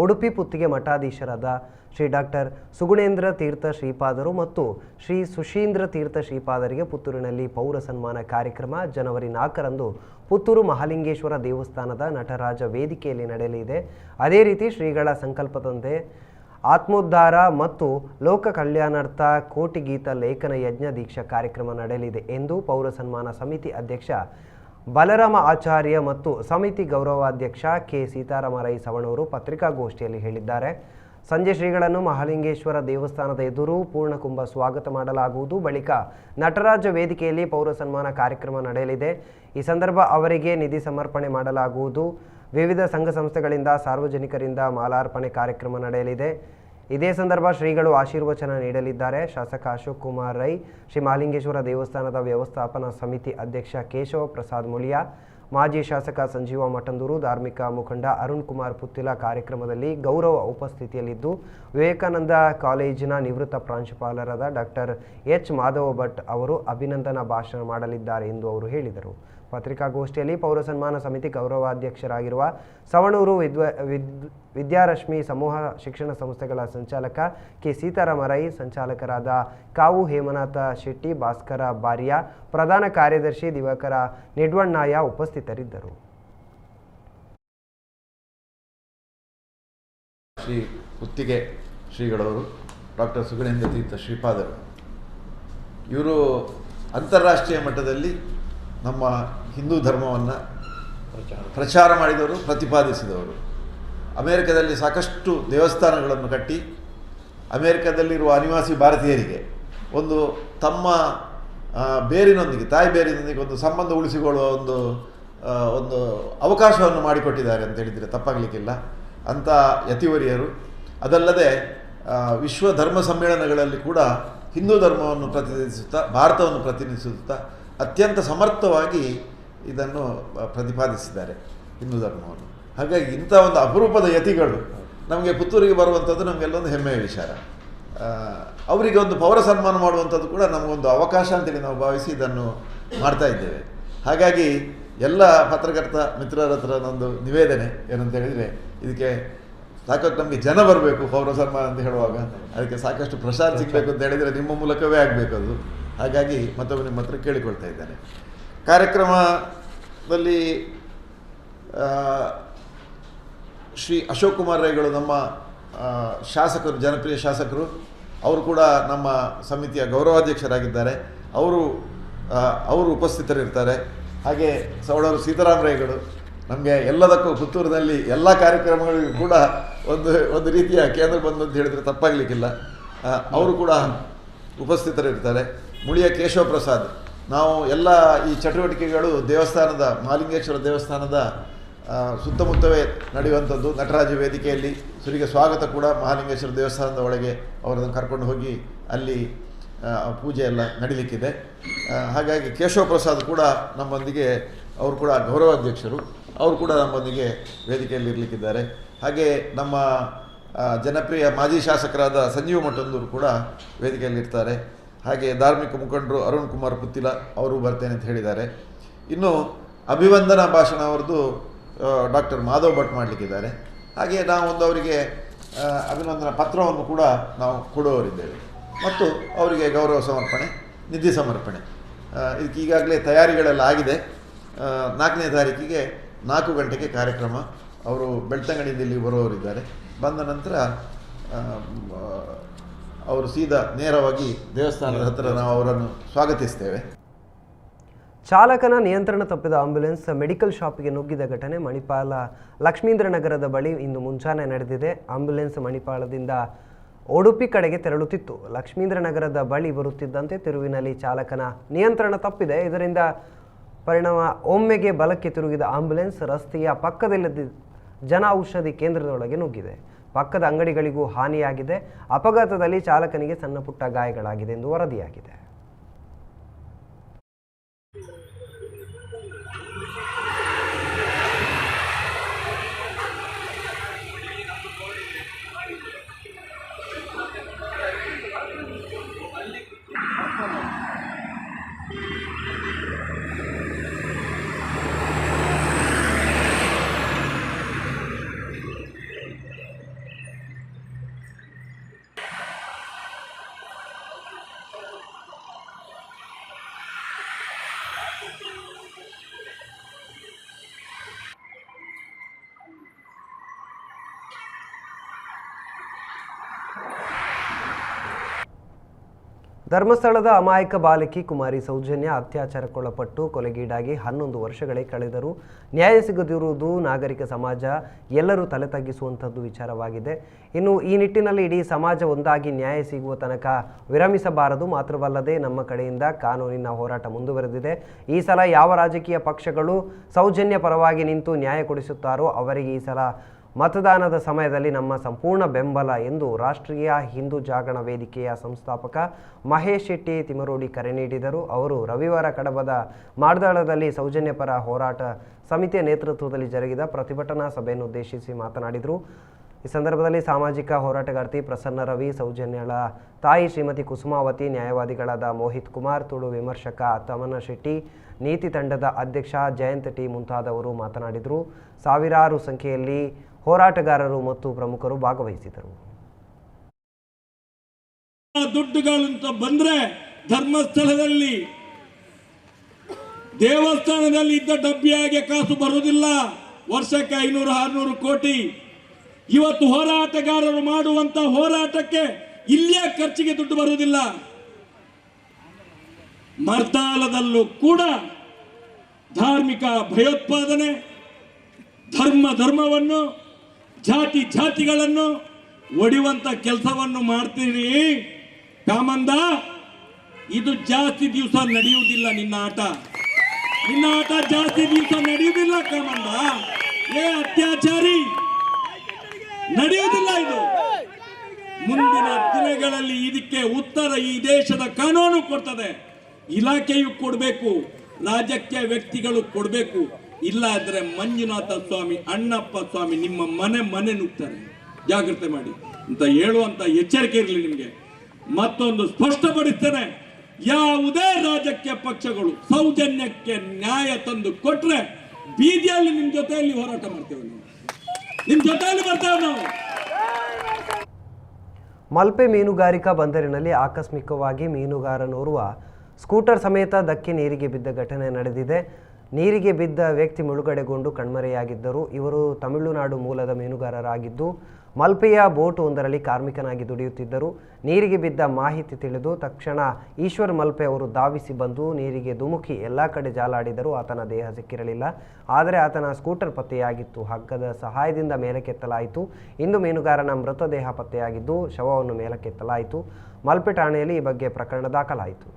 ಉಡುಪಿ ಪುತ್ತಿಗೆ ಮಠಾಧೀಶರಾದ ಶ್ರೀ ಡಾಕ್ಟರ್ ಸುಗುಣೇಂದ್ರ ತೀರ್ಥ ಶ್ರೀಪಾದರು ಮತ್ತು ಶ್ರೀ ಸುಶೀಂದ್ರ ತೀರ್ಥ ಶ್ರೀಪಾದರಿಗೆ ಪುತ್ತೂರಿನಲ್ಲಿ ಪೌರ ಸನ್ಮಾನ ಕಾರ್ಯಕ್ರಮ ಜನವರಿ 4ರಂದು ಪುತ್ತೂರು ಮಹಾಲಿಂಗೇಶ್ವರ ದೇವಸ್ಥಾನದ ನಟರಾಜ ವೇದಿಕೆಯಲ್ಲಿ ನಡೆಯಲಿದೆ. ಅದೇ ರೀತಿ ಶ್ರೀಗಳ ಸಂಕಲ್ಪದಂತೆ ಆತ್ಮೋದ್ಧಾರ ಮತ್ತು ಲೋಕ ಕಲ್ಯಾಣಾರ್ಥ ಕೋಟಿ ಗೀತ ಲೇಖನ ಯಜ್ಞ ದೀಕ್ಷಾ ಕಾರ್ಯಕ್ರಮ ನಡೆಯಲಿದೆ ಎಂದು ಪೌರ ಸನ್ಮಾನ ಸಮಿತಿ ಅಧ್ಯಕ್ಷ ಬಲರಾಮ ಆಚಾರ್ಯ ಮತ್ತು ಸಮಿತಿ ಗೌರವಾಧ್ಯಕ್ಷ ಕೆ ಸೀತಾರಾಮರೈ ಸವಣೂರು ಪತ್ರಿಕಾಗೋಷ್ಠಿಯಲ್ಲಿ ಹೇಳಿದ್ದಾರೆ. ಸಂಜೆ ಶ್ರೀಗಳನ್ನು ಮಹಾಲಿಂಗೇಶ್ವರ ದೇವಸ್ಥಾನದ ಎದುರು ಪೂರ್ಣಕುಂಭ ಸ್ವಾಗತ ಮಾಡಲಾಗುವುದು. ಬಳಿಕ ನಟರಾಜ ವೇದಿಕೆಯಲ್ಲಿ ಪೌರ ಸನ್ಮಾನ ಕಾರ್ಯಕ್ರಮ ನಡೆಯಲಿದೆ. ಈ ಸಂದರ್ಭ ಅವರಿಗೆ ನಿಧಿ ಸಮರ್ಪಣೆ ಮಾಡಲಾಗುವುದು. ವಿವಿಧ ಸಂಘ ಸಂಸ್ಥೆಗಳಿಂದ ಸಾರ್ವಜನಿಕರಿಂದ ಮಾಲಾರ್ಪಣೆ ಕಾರ್ಯಕ್ರಮ ನಡೆಯಲಿದೆ. ಇದೇ ಸಂದರ್ಭ ಶ್ರೀಗಳು ಆಶೀರ್ವಚನ ನೀಡಲಿದ್ದಾರೆ. ಶಾಸಕ ಅಶೋಕ್ ಕುಮಾರ್ ರೈ, ಶ್ರೀ ಮಹಾಲಿಂಗೇಶ್ವರ ದೇವಸ್ಥಾನದ ವ್ಯವಸ್ಥಾಪನಾ ಸಮಿತಿ ಅಧ್ಯಕ್ಷ ಕೇಶವ ಪ್ರಸಾದ್ ಮುಳಿಯಾ, ಮಾಜಿ ಶಾಸಕ ಸಂಜೀವ ಮಠಂದೂರು, ಧಾರ್ಮಿಕ ಮುಖಂಡ ಅರುಣ್ ಕುಮಾರ್ ಪುತ್ತಿಲ ಕಾರ್ಯಕ್ರಮದಲ್ಲಿ ಗೌರವ ಉಪಸ್ಥಿತಿಯಲ್ಲಿದ್ದು, ವಿವೇಕಾನಂದ ಕಾಲೇಜಿನ ನಿವೃತ್ತ ಪ್ರಾಂಶುಪಾಲರಾದ ಡಾಕ್ಟರ್ ಎಚ್ ಮಾಧವ ಭಟ್ ಅವರು ಅಭಿನಂದನಾ ಭಾಷಣ ಮಾಡಲಿದ್ದಾರೆ ಎಂದು ಅವರು ಹೇಳಿದರು. ಪತ್ರಿಕಾಗೋಷ್ಠಿಯಲ್ಲಿ ಪೌರ ಸನ್ಮಾನ ಸಮಿತಿ ಗೌರವಾಧ್ಯಕ್ಷರಾಗಿರುವ ಸವಣೂರು ವಿದ್ಯಾರಶ್ಮಿ ಸಮೂಹ ಶಿಕ್ಷಣ ಸಂಸ್ಥೆಗಳ ಸಂಚಾಲಕ ಕೆ ಸೀತಾರಾಮ ರೈ, ಸಂಚಾಲಕರಾದ ಕಾವು ಹೇಮನಾಥ ಶೆಟ್ಟಿ, ಭಾಸ್ಕರ ಬಾರಿಯಾ, ಪ್ರಧಾನ ಕಾರ್ಯದರ್ಶಿ ದಿವಾಕರ ನಿಡ್ವಣ್ಣಯ್ಯ ಉಪಸ್ಥಿತರಿದ್ದರು. ಶ್ರೀ ಕುತ್ತಿಗೆ ಶ್ರೀಗಳವರು, ಡಾಕ್ಟರ್ ಸುಗಣೇಂದ್ರ ತೀರ್ಥ ಶ್ರೀಪಾದರು, ಇವರು ಅಂತಾರಾಷ್ಟ್ರೀಯ ಮಟ್ಟದಲ್ಲಿ ನಮ್ಮ ಹಿಂದೂ ಧರ್ಮವನ್ನು ಪ್ರಚಾರ ಮಾಡಿದವರು, ಪ್ರತಿಪಾದಿಸಿದವರು. ಅಮೇರಿಕದಲ್ಲಿ ಸಾಕಷ್ಟು ದೇವಸ್ಥಾನಗಳನ್ನು ಕಟ್ಟಿ ಅಮೇರಿಕದಲ್ಲಿರುವ ಅನಿವಾಸಿ ಭಾರತೀಯರಿಗೆ ಒಂದು ತಮ್ಮ ಬೇರಿನೊಂದಿಗೆ, ತಾಯಿ ಬೇರಿನೊಂದಿಗೆ ಒಂದು ಸಂಬಂಧ ಉಳಿಸಿಕೊಳ್ಳುವ ಒಂದು ಅವಕಾಶವನ್ನು ಮಾಡಿಕೊಟ್ಟಿದ್ದಾರೆ ಅಂತ ಹೇಳಿದರೆ ತಪ್ಪಾಗಲಿಕ್ಕಿಲ್ಲ. ಅಂಥ ಯತಿವರಿಯರು. ಅದಲ್ಲದೆ ವಿಶ್ವ ಧರ್ಮ ಸಮ್ಮೇಳನಗಳಲ್ಲಿ ಕೂಡ ಹಿಂದೂ ಧರ್ಮವನ್ನು ಪ್ರತಿನಿಧಿಸುತ್ತಾ, ಭಾರತವನ್ನು ಪ್ರತಿನಿಧಿಸುತ್ತಾ ಅತ್ಯಂತ ಸಮರ್ಥವಾಗಿ ಇದನ್ನು ಪ್ರತಿಪಾದಿಸಿದ್ದಾರೆ, ಹಿಂದೂ ಧರ್ಮವನ್ನು. ಹಾಗಾಗಿ ಇಂಥ ಒಂದು ಅಪರೂಪದ ಯತಿಗಳು ನಮಗೆ ಪುತ್ತೂರಿಗೆ ಬರುವಂಥದ್ದು ನಮಗೆಲ್ಲೊಂದು ಹೆಮ್ಮೆಯ ವಿಚಾರ. ಅವರಿಗೆ ಒಂದು ಪೌರ ಸನ್ಮಾನ ಮಾಡುವಂಥದ್ದು ಕೂಡ ನಮಗೊಂದು ಅವಕಾಶ ಅಂತೇಳಿ ನಾವು ಭಾವಿಸಿ ಇದನ್ನು ಮಾಡ್ತಾ ಇದ್ದೇವೆ. ಹಾಗಾಗಿ ಎಲ್ಲ ಪತ್ರಕರ್ತ ಮಿತ್ರರ ಹತ್ರ ನಂದು ನಿವೇದನೆ ಏನಂತ ಹೇಳಿದರೆ, ಇದಕ್ಕೆ ಸಾಕಷ್ಟು ನಮಗೆ ಜನ ಬರಬೇಕು ಪೌರ ಸನ್ಮಾನ ಅಂತ ಹೇಳುವಾಗ, ಅದಕ್ಕೆ ಸಾಕಷ್ಟು ಪ್ರಸಾದ ಸಿಗಬೇಕು ಅಂತ ಹೇಳಿದರೆ ನಿಮ್ಮ ಮೂಲಕವೇ ಆಗಬೇಕು ಅದು. ಹಾಗಾಗಿ ಮತ್ತೊಮ್ಮೆ ನಿಮ್ಮ ಹತ್ರ ಕೇಳಿಕೊಳ್ತಾ ಇದ್ದೇನೆ. ಕಾರ್ಯಕ್ರಮದಲ್ಲಿ ಶ್ರೀ ಅಶೋಕ್ ಕುಮಾರ್ ರೈಗಳು ನಮ್ಮ ಶಾಸಕರು, ಜನಪ್ರಿಯ ಶಾಸಕರು, ಅವರು ಕೂಡ ನಮ್ಮ ಸಮಿತಿಯ ಗೌರವಾಧ್ಯಕ್ಷರಾಗಿದ್ದಾರೆ. ಅವರು ಉಪಸ್ಥಿತರಿರ್ತಾರೆ. ಹಾಗೆ ಸವಣೂರು ಸೀತಾರಾಮ ರೈಗಳು, ನಮಗೆ ಎಲ್ಲದಕ್ಕೂ ಪುತ್ತೂರಿನಲ್ಲಿ ಎಲ್ಲ ಕಾರ್ಯಕ್ರಮಗಳಿಗೂ ಕೂಡ ಒಂದು ರೀತಿಯ ಕೇಂದ್ರ ಬಂದು ಅಂತ ಹೇಳಿದರೆ ತಪ್ಪಾಗಲಿಕ್ಕಿಲ್ಲ. ಅವರು ಕೂಡ ಉಪಸ್ಥಿತರಿರ್ತಾರೆ. ಮುಳಿಯ ಕೇಶವ ಪ್ರಸಾದ್, ನಾವು ಎಲ್ಲ ಈ ಚಟುವಟಿಕೆಗಳು ದೇವಸ್ಥಾನದ, ಮಹಾಲಿಂಗೇಶ್ವರ ದೇವಸ್ಥಾನದ ಸುತ್ತಮುತ್ತವೇ ನಡೆಯುವಂಥದ್ದು. ನಟರಾಜ ವೇದಿಕೆಯಲ್ಲಿ ಸುರಿಗೆ ಸ್ವಾಗತ ಕೂಡ ಮಹಾಲಿಂಗೇಶ್ವರ ದೇವಸ್ಥಾನದ ಒಳಗೆ ಅವರನ್ನು ಕರ್ಕೊಂಡು ಹೋಗಿ ಅಲ್ಲಿ ಪೂಜೆ ಎಲ್ಲ ನಡೀಲಿಕ್ಕಿದೆ. ಹಾಗಾಗಿ ಕೇಶವ ಪ್ರಸಾದ್ ಕೂಡ ನಮ್ಮೊಂದಿಗೆ, ಅವರು ಕೂಡ ಗೌರವಾಧ್ಯಕ್ಷರು, ಅವರು ಕೂಡ ನಮ್ಮೊಂದಿಗೆ ವೇದಿಕೆಯಲ್ಲಿ ಇರಲಿಕ್ಕಿದ್ದಾರೆ. ಹಾಗೆ ನಮ್ಮ ಜನಪ್ರಿಯ ಮಾಜಿ ಶಾಸಕರಾದ ಸಂಜೀವ ಮಠಂದೂರು ಕೂಡ ವೇದಿಕೆಯಲ್ಲಿ ಇರ್ತಾರೆ. ಹಾಗೆ ಧಾರ್ಮಿಕ ಮುಖಂಡರು ಅರುಣ್ ಕುಮಾರ್ ಪುತ್ತಿಲ ಅವರು ಬರ್ತೇನೆ ಅಂತ ಹೇಳಿದ್ದಾರೆ. ಇನ್ನು ಅಭಿವಂದನಾ ಭಾಷಣ ಅವರದ್ದು ಡಾಕ್ಟರ್ ಮಾಧವ್ ಭಟ್ ಮಾಡಲಿಕ್ಕಿದ್ದಾರೆ. ಹಾಗೆ ನಾವು ಅವರಿಗೆ ಅಭಿನಂದನಾ ಪತ್ರವನ್ನು ಕೂಡ ನಾವು ಕೊಡುವವರಿದ್ದೇವೆ. ಮತ್ತು ಅವರಿಗೆ ಗೌರವ ಸಮರ್ಪಣೆ, ನಿಧಿ ಸಮರ್ಪಣೆ, ಇದಕ್ಕೆ ಈಗಾಗಲೇ ತಯಾರಿಗಳೆಲ್ಲ ಆಗಿದೆ. 4ನೇ ತಾರೀಕಿಗೆ 4 ಗಂಟೆಗೆ ಕಾರ್ಯಕ್ರಮ. ಅವರು ಬೆಳ್ತಂಗಡಿಯಿಂದ ಇಲ್ಲಿ ಬರುವವರಿದ್ದಾರೆ. ಬಂದ ನಂತರ ಅವರು ಸೀದಾ ನೇರವಾಗಿ ದೇವಸ್ಥಾನದ ಹತ್ತಿರ ನಾವು ಅವರನ್ನು ಸ್ವಾಗತಿಸ್ತೇವೆ. ಚಾಲಕನ ನಿಯಂತ್ರಣ ತಪ್ಪಿದ ಆಂಬ್ಯುಲೆನ್ಸ್ ಮೆಡಿಕಲ್ ಶಾಪ್ಗೆ ನುಗ್ಗಿದ ಘಟನೆ ಮಣಿಪಾಲ ಲಕ್ಷ್ಮೀಂದ್ರ ನಗರದ ಬಳಿ ಇಂದು ಮುಂಜಾನೆ ನಡೆದಿದೆ. ಆಂಬ್ಯುಲೆನ್ಸ್ ಮಣಿಪಾಲದಿಂದ ಉಡುಪಿ ಕಡೆಗೆ ತೆರಳುತ್ತಿತ್ತು. ಲಕ್ಷ್ಮೀಂದ್ರ ನಗರದ ಬಳಿ ಬರುತ್ತಿದ್ದಂತೆ ತಿರುವಿನಲ್ಲಿ ಚಾಲಕನ ನಿಯಂತ್ರಣ ತಪ್ಪಿದೆ. ಇದರಿಂದ ಪರಿಣಾಮ ಒಮ್ಮೆಗೆ ಬಲಕ್ಕೆ ತಿರುಗಿದ ಆಂಬ್ಯುಲೆನ್ಸ್ ರಸ್ತೆಯ ಪಕ್ಕದಲ್ಲಿದ್ದ ಜನ ಔಷಧಿ ಕೇಂದ್ರದೊಳಗೆ ನುಗ್ಗಿದೆ. ಪಕ್ಕದ ಅಂಗಡಿಗಳಿಗೂ ಹಾನಿಯಾಗಿದೆ. ಅಪಘಾತದಲ್ಲಿ ಚಾಲಕನಿಗೆ ಸಣ್ಣ ಪುಟ್ಟ ಗಾಯಗಳಾಗಿದೆ ಎಂದು ವರದಿಯಾಗಿದೆ. ಧರ್ಮಸ್ಥಳದ ಅಮಾಯಕ ಬಾಲಕಿ ಕುಮಾರಿ ಸೌಜನ್ಯ ಅತ್ಯಾಚಾರಕ್ಕೊಳಪಟ್ಟು ಕೊಲೆಗೀಡಾಗಿ 11 ವರ್ಷಗಳೇ ಕಳೆದರೂ ನ್ಯಾಯ ಸಿಗದಿರುವುದು ನಾಗರಿಕ ಸಮಾಜ ಎಲ್ಲರೂ ತಲೆ ತಗ್ಗಿಸುವಂಥದ್ದು ವಿಚಾರವಾಗಿದೆ. ಇನ್ನು ಈ ನಿಟ್ಟಿನಲ್ಲಿ ಇಡೀ ಸಮಾಜ ಒಂದಾಗಿ ನ್ಯಾಯ ಸಿಗುವ ತನಕ ವಿರಮಿಸಬಾರದು. ಮಾತ್ರವಲ್ಲದೆ ನಮ್ಮ ಕಡೆಯಿಂದ ಕಾನೂನಿನ ಹೋರಾಟ ಮುಂದುವರೆದಿದೆ. ಈ ಸಲ ಯಾವ ರಾಜಕೀಯ ಪಕ್ಷಗಳು ಸೌಜನ್ಯ ಪರವಾಗಿ ನಿಂತು ನ್ಯಾಯ ಕೊಡಿಸುತ್ತಾರೋ ಅವರಿಗೆ ಈ ಸಲ ಮತದಾನದ ಸಮಯದಲ್ಲಿ ನಮ್ಮ ಸಂಪೂರ್ಣ ಬೆಂಬಲ ಎಂದು ರಾಷ್ಟ್ರೀಯ ಹಿಂದೂ ಜಾಗರಣ ವೇದಿಕೆಯ ಸಂಸ್ಥಾಪಕ ಮಹೇಶ್ ಶೆಟ್ಟಿ ತಿಮರೋಡಿ ಕರೆ ನೀಡಿದರು. ಅವರು ರವಿವಾರ ಕಡಬದ ಮಾಡ್ದಾಳದಲ್ಲಿ ಸೌಜನ್ಯ ಪರ ಹೋರಾಟ ಸಮಿತಿಯ ನೇತೃತ್ವದಲ್ಲಿ ಜರುಗಿದ ಪ್ರತಿಭಟನಾ ಸಭೆಯನ್ನು ಉದ್ದೇಶಿಸಿ ಮಾತನಾಡಿದರು. ಈ ಸಂದರ್ಭದಲ್ಲಿ ಸಾಮಾಜಿಕ ಹೋರಾಟಗಾರ್ತಿ ಪ್ರಸನ್ನ ರವಿ, ಸೌಜನ್ಯಳ ತಾಯಿ ಶ್ರೀಮತಿ ಕುಸುಮಾವತಿ, ನ್ಯಾಯವಾದಿಗಳಾದ ಮೋಹಿತ್ ಕುಮಾರ್, ತುಳು ವಿಮರ್ಶಕ ತಮನ ಶೆಟ್ಟಿ, ನೀತಿ ತಂಡದ ಅಧ್ಯಕ್ಷ ಜಯಂತ್ ಟಿ ಮುಂತಾದವರು ಮಾತನಾಡಿದರು. ಸಾವಿರಾರು ಸಂಖ್ಯೆಯಲ್ಲಿ ಹೋರಾಟಗಾರರು ಮತ್ತು ಪ್ರಮುಖರು ಭಾಗವಹಿಸಿದರು. ದುಡ್ಡುಗಳಂತ ಬಂದ್ರೆ ಧರ್ಮಸ್ಥಳದಲ್ಲಿ ದೇವಸ್ಥಾನದಲ್ಲಿ ಇದ್ದ ಡಬ್ಬಿಯಾಗೆ ಕಾಸು ಬರುವುದಿಲ್ಲ. ವರ್ಷಕ್ಕೆ 500-600 ಕೋಟಿ. ಇವತ್ತು ಹೋರಾಟಗಾರರು ಮಾಡುವಂತ ಹೋರಾಟಕ್ಕೆ ಇಲ್ಲಿಯ ಖರ್ಚಿಗೆ ದುಡ್ಡು ಬರುವುದಿಲ್ಲ. ಮರ್ದಾಲದಲ್ಲೂ ಕೂಡ ಧಾರ್ಮಿಕ ಭಯೋತ್ಪಾದನೆ, ಧರ್ಮವನ್ನು, ಜಾತಿಗಳನ್ನು ಒಡೆಯುವಂತ ಕೆಲಸವನ್ನು ಮಾಡ್ತೀರಿ ಕಾಮಂದ. ಇದು ಜಾಸ್ತಿ ದಿವಸ ನಡೆಯುವುದಿಲ್ಲ. ನಿನ್ನ ಆಟ ಜಾಸ್ತಿ ದಿವಸ ನಡೆಯುವುದಿಲ್ಲ ಕಾಮಂದ. ಅತ್ಯಾಚಾರಿ ನಡೆಯುವುದಿಲ್ಲ. ಇದು ಮುಂದಿನ ದಿನಗಳಲ್ಲಿ ಇದಕ್ಕೆ ಉತ್ತರ ಈ ದೇಶದ ಕಾನೂನು ಕೊಡ್ತದೆ. ಇಲಾಖೆಯು ಕೊಡಬೇಕು, ರಾಜಕೀಯ ವ್ಯಕ್ತಿಗಳು ಕೊಡಬೇಕು. ಇಲ್ಲ ಆದ್ರೆ ಮಂಜುನಾಥ ಸ್ವಾಮಿ, ಅಣ್ಣಪ್ಪ ಸ್ವಾಮಿ ನಿಮ್ಮ ಮನೆ ನುಗ್ತಾರೆ. ಜಾಗ್ರತೆ ಮಾಡಿ ಅಂತ ಹೇಳುವಂತ ಎಚ್ಚರಿಕೆ ಇರಲಿ ನಿಮಗೆ. ಮತ್ತೊಂದು ಸ್ಪಷ್ಟಪಡಿಸ್ತೇನೆ, ಯಾವುದೇ ರಾಜಕೀಯ ಪಕ್ಷಗಳು ಸೌಜನ್ಯಕ್ಕೆ ನ್ಯಾಯ ತಂದು ಕೊಟ್ರೆ ಬೀದಿಯಲ್ಲಿ ನಿಮ್ ಜೊತೆಯಲ್ಲಿ ಹೋರಾಟ ಮಾಡ್ತೇವೆ. ನಿಮ್ ಜೊತೆಯಲ್ಲಿ ಬರ್ತೇವೆ ನಾವು. ಮಲ್ಪೆ ಮೀನುಗಾರಿಕಾ ಬಂದರಿನಲ್ಲಿ ಆಕಸ್ಮಿಕವಾಗಿ ಮೀನುಗಾರನೋರ್ವ ಸ್ಕೂಟರ್ ಸಮೇತ ಧಕ್ಕೆ ನೀರಿಗೆ ಬಿದ್ದ ಘಟನೆ ನಡೆದಿದೆ. ನೀರಿಗೆ ಬಿದ್ದ ವ್ಯಕ್ತಿ ಮುಳುಗಡೆಗೊಂಡು ಕಣ್ಮರೆಯಾಗಿದ್ದರು. ಇವರು ತಮಿಳುನಾಡು ಮೂಲದ ಮೀನುಗಾರರಾಗಿದ್ದು ಮಲ್ಪೆಯ ಬೋಟ್ ಒಂದರಲ್ಲಿ ಕಾರ್ಮಿಕನಾಗಿ ದುಡಿಯುತ್ತಿದ್ದರು. ನೀರಿಗೆ ಬಿದ್ದ ಮಾಹಿತಿ ತಿಳಿದು ತಕ್ಷಣ ಈಶ್ವರ್ ಮಲ್ಪೆ ಅವರು ಧಾವಿಸಿ ಬಂದು ನೀರಿಗೆ ಧುಮುಕಿ ಎಲ್ಲ ಕಡೆ ಜಾಲಾಡಿದರೂ ಆತನ ದೇಹ ಸಿಕ್ಕಿರಲಿಲ್ಲ. ಆದರೆ ಆತನ ಸ್ಕೂಟರ್ ಪತ್ತೆಯಾಗಿತ್ತು. ಹಗ್ಗದ ಸಹಾಯದಿಂದ ಮೇಲಕ್ಕೆತ್ತಲಾಯಿತು. ಇಂದು ಮೀನುಗಾರನ ಮೃತದೇಹ ಪತ್ತೆಯಾಗಿದ್ದು ಶವವನ್ನು ಮೇಲಕ್ಕೆತ್ತಲಾಯಿತು. ಮಲ್ಪೆ ಠಾಣೆಯಲ್ಲಿ ಈ ಬಗ್ಗೆ ಪ್ರಕರಣ ದಾಖಲಾಯಿತು.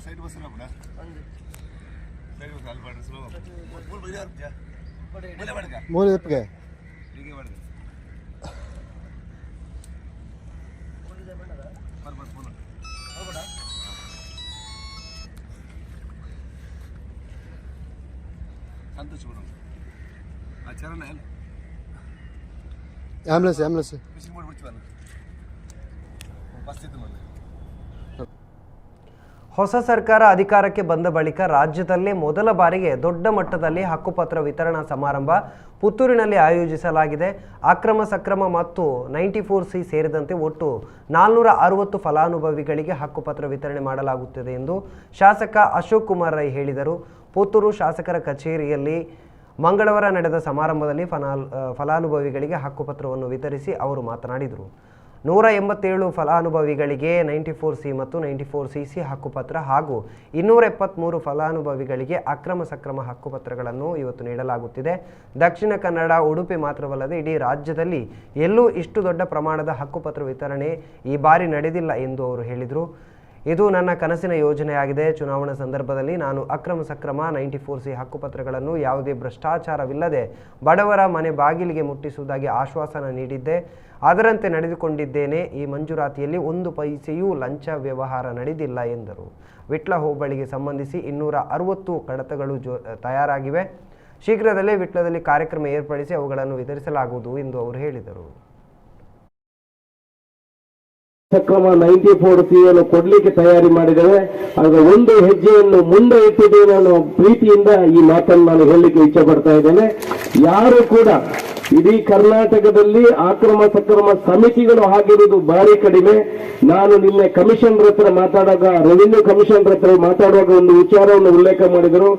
ಸೈಡ್ ಬಸ್ ಆಂಬುಲೆನ್ಸ್ ಹೊಸ ಸರ್ಕಾರ ಅಧಿಕಾರಕ್ಕೆ ಬಂದ ಬಳಿಕ ರಾಜ್ಯದಲ್ಲೇ ಮೊದಲ ಬಾರಿಗೆ ದೊಡ್ಡ ಮಟ್ಟದಲ್ಲಿ ಹಕ್ಕುಪತ್ರ ವಿತರಣಾ ಸಮಾರಂಭ ಪುತ್ತೂರಿನಲ್ಲಿ ಆಯೋಜಿಸಲಾಗಿದೆ. ಅಕ್ರಮ ಸಕ್ರಮ ಮತ್ತು 94C ಸೇರಿದಂತೆ ಒಟ್ಟು 460 ಫಲಾನುಭವಿಗಳಿಗೆ ಹಕ್ಕುಪತ್ರ ವಿತರಣೆ ಮಾಡಲಾಗುತ್ತದೆ ಎಂದು ಶಾಸಕ ಅಶೋಕ್ ಕುಮಾರ್ ರೈ ಹೇಳಿದರು. ಪುತ್ತೂರು ಶಾಸಕರ ಕಚೇರಿಯಲ್ಲಿ ಮಂಗಳವಾರ ನಡೆದ ಸಮಾರಂಭದಲ್ಲಿ ಫಲಾನುಭವಿಗಳಿಗೆ ಹಕ್ಕುಪತ್ರವನ್ನು ವಿತರಿಸಿ ಅವರು ಮಾತನಾಡಿದರು. 187 ಫಲಾನುಭವಿಗಳಿಗೆ 94C ಮತ್ತು 94CC ಹಕ್ಕುಪತ್ರ ಹಾಗೂ 273 ಫಲಾನುಭವಿಗಳಿಗೆ ಅಕ್ರಮ ಸಕ್ರಮ ಹಕ್ಕುಪತ್ರಗಳನ್ನು ಇವತ್ತು ನೀಡಲಾಗುತ್ತಿದೆ. ದಕ್ಷಿಣ ಕನ್ನಡ, ಉಡುಪಿ ಮಾತ್ರವಲ್ಲದೆ ಇಡೀ ರಾಜ್ಯದಲ್ಲಿ ಎಲ್ಲೂ ಇಷ್ಟು ದೊಡ್ಡ ಪ್ರಮಾಣದ ಹಕ್ಕುಪತ್ರ ವಿತರಣೆ ಈ ಬಾರಿ ನಡೆದಿಲ್ಲ ಎಂದು ಅವರು ಹೇಳಿದರು. ಇದು ನನ್ನ ಕನಸಿನ ಯೋಜನೆಯಾಗಿದೆ. ಚುನಾವಣಾ ಸಂದರ್ಭದಲ್ಲಿ ನಾನು ಅಕ್ರಮ ಸಕ್ರಮ 94C ಹಕ್ಕುಪತ್ರಗಳನ್ನು ಯಾವುದೇ ಭ್ರಷ್ಟಾಚಾರವಿಲ್ಲದೆ ಬಡವರ ಮನೆ ಬಾಗಿಲಿಗೆ ಮುಟ್ಟಿಸುವುದಾಗಿ ಆಶ್ವಾಸನ ನೀಡಿದ್ದೆ. ಅದರಂತೆ ನಡೆದುಕೊಂಡಿದ್ದೇನೆ. ಈ ಮಂಜೂರಾತಿಯಲ್ಲಿ 1 ಪೈಸೆಯೂ ಲಂಚ ವ್ಯವಹಾರ ನಡೆದಿಲ್ಲ ಎಂದರು. ವಿಟ್ಲ ಹೋಬಳಿಗೆ ಸಂಬಂಧಿಸಿ 260 ಕಡತಗಳು ತಯಾರಾಗಿವೆ. ಶೀಘ್ರದಲ್ಲೇ ವಿಟ್ಲದಲ್ಲಿ ಕಾರ್ಯಕ್ರಮ ಏರ್ಪಡಿಸಿ ಅವುಗಳನ್ನು ವಿತರಿಸಲಾಗುವುದು ಎಂದು ಅವರು ಹೇಳಿದರು. ಸಕ್ರಮ 94C ಕೊಡ್ಲಿಕ್ಕೆ ತಯಾರಿ ಮಾಡಿದ್ದೇವೆ. ಅದರ ಒಂದು ಹೆಜ್ಜೆಯನ್ನು ಮುಂದೆ ಇಟ್ಟಿದ್ದೇನೆ ಅನ್ನೋ ಪ್ರೀತಿಯಿಂದ ಈ ಮಾತನ್ನು ನಾನು ಹೇಳಲಿಕ್ಕೆ ಇಚ್ಛೆ ಪಡ್ತಾ ಇದ್ದೇನೆ. ಯಾರು ಕೂಡ ಇಡೀ ಕರ್ನಾಟಕದಲ್ಲಿ ಅಕ್ರಮ ಸಕ್ರಮ ಸಮಿತಿಗಳು ಆಗಿರುವುದು ಭಾರಿ ಕಡಿಮೆ. ನಾನು ನಿನ್ನೆ ಕಮಿಷನರ್ ಹತ್ರ ಮಾತಾಡುವಾಗ, ರೆವಿನ್ಯೂ ಕಮಿಷನರ್ ಹತ್ರ ಮಾತಾಡುವಾಗ ಒಂದು ವಿಚಾರವನ್ನು ಉಲ್ಲೇಖ ಮಾಡಿದರು.